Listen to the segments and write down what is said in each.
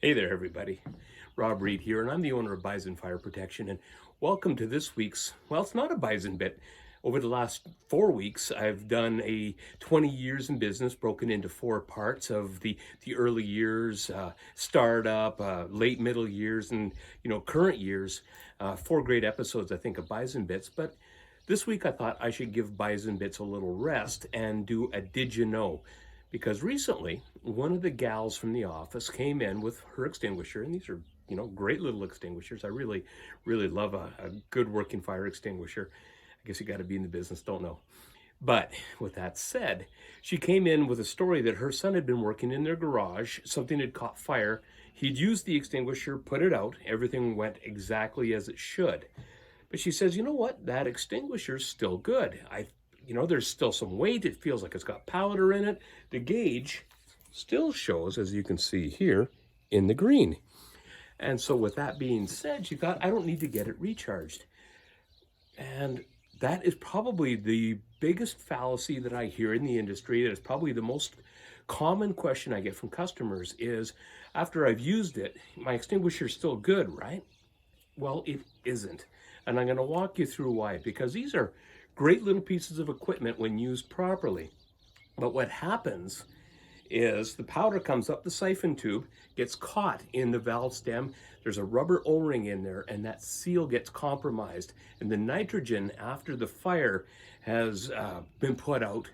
Hey there, everybody. Rob Reed here, and I'm the owner of Bison Fire Protection. And welcome to this week's, well, it's not a Bison bit. Over the last 4 weeks, I've done a 20 years in business, broken into four parts of the early years, startup, late middle years, and current years. Four great episodes, I think, of Bison bits. But this week, I thought I should give Bison bits a little rest and do a Did You Know? Because recently, one of the gals from the office came in with her extinguisher, and these are, great little extinguishers. I really, really love a good working fire extinguisher. I guess you got to be in the business, don't know. But with that said, she came in with a story that her son had been working in their garage. Something had caught fire. He'd used the extinguisher, put it out. Everything went exactly as it should. But she says, you know what? That extinguisher's still good. There's still some weight. It feels like it's got powder in it. The gauge still shows, as you can see here, in the green. And so with that being said, she thought, I don't need to get it recharged. And that is probably the biggest fallacy that I hear in the industry. That is probably the most common question I get from customers is, after I've used it, my extinguisher's still good, right? Well, it isn't. And I'm going to walk you through why. Because these are great little pieces of equipment when used properly. But what happens is the powder comes up the siphon tube, gets caught in the valve stem. There's a rubber O-ring in there, and that seal gets compromised. And the nitrogen, after the fire has been put out,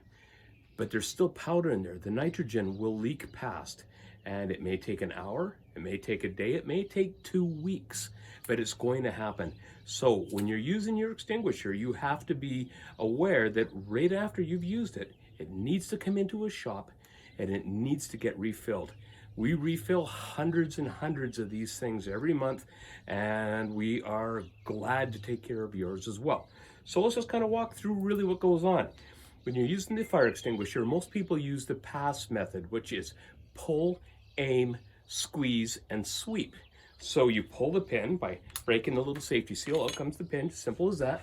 but there's still powder in there, the nitrogen will leak past. And it may take an hour, it may take a day, it may take 2 weeks, but it's going to happen. So when you're using your extinguisher, you have to be aware that right after you've used it, it needs to come into a shop and it needs to get refilled. We refill hundreds and hundreds of these things every month, and we are glad to take care of yours as well. So let's just kind of walk through really what goes on. When you're using the fire extinguisher, most people use the pass method, which is pull, aim, squeeze, and sweep. So you pull the pin by breaking the little safety seal. Out comes the pin, simple as that.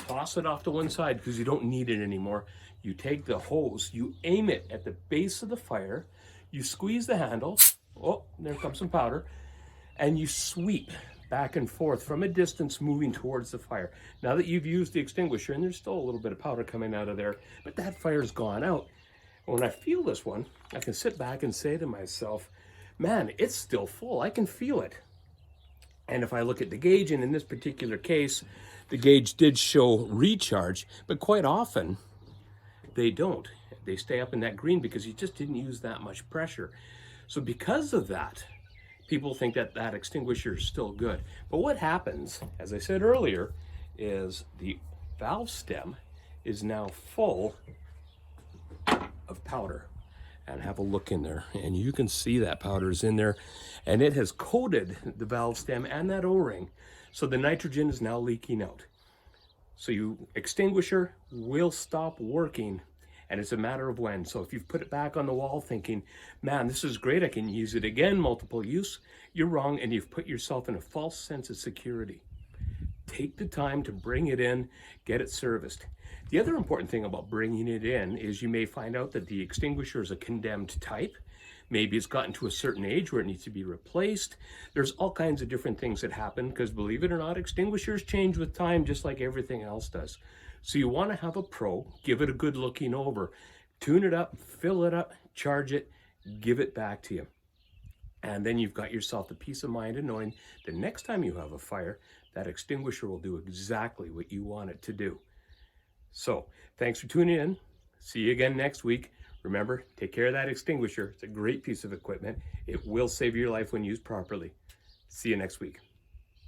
Toss it off to one side because you don't need it anymore. You take the hose, you aim it at the base of the fire, you squeeze the handle. Oh, there comes some powder. And you sweep back and forth from a distance, moving towards the fire. Now that you've used the extinguisher, and there's still a little bit of powder coming out of there, but that fire's gone out. When I feel this one, I can sit back and say to myself, man, it's still full. I can feel it. And if I look at the gauge, and in this particular case, the gauge did show recharge, but quite often they don't. They stay up in that green because you just didn't use that much pressure. So because of that, people think that that extinguisher is still good. But what happens, as I said earlier, is the valve stem is now full of powder. And have a look in there, and you can see that powder is in there, and it has coated the valve stem and that O-ring, so the nitrogen is now leaking out. So your extinguisher will stop working, and it's a matter of when. So if you've put it back on the wall thinking, man, this is great, I can use it again, multiple use, you're wrong, and you've put yourself in a false sense of security. Take the time to bring it in, get it serviced. The other important thing about bringing it in is you may find out that the extinguisher is a condemned type. Maybe it's gotten to a certain age where it needs to be replaced. There's all kinds of different things that happen because, believe it or not, extinguishers change with time just like everything else does. So you want to have a pro, give it a good looking over, tune it up, fill it up, charge it, give it back to you. And then you've got yourself the peace of mind of knowing the next time you have a fire, that extinguisher will do exactly what you want it to do. So thanks for tuning in. See you again next week. Remember, take care of that extinguisher. It's a great piece of equipment. It will save your life when used properly. See you next week.